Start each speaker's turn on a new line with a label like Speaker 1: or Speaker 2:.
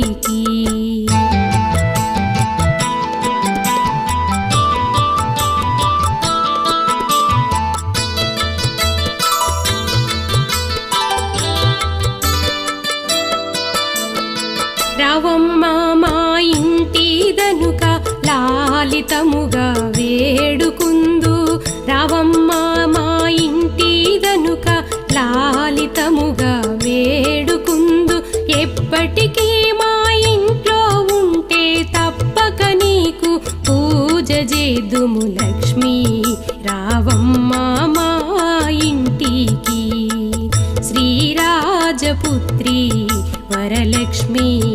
Speaker 1: ఇంటికి. రావమ్మ మా ఇంటి దనుక లాలితముగా వేడుకుందు. రావమ్మ మా ఇంటి దనుక లాలితముగా వేడుకుందు. ఎప్పటికీ మా ఇంట్లో ఉంటే తప్పక నీకు పూజ చేదుము లక్ష్మీ. రావమ్మ మా ఇంటికి శ్రీరాజపుత్రి వరలక్ష్మి.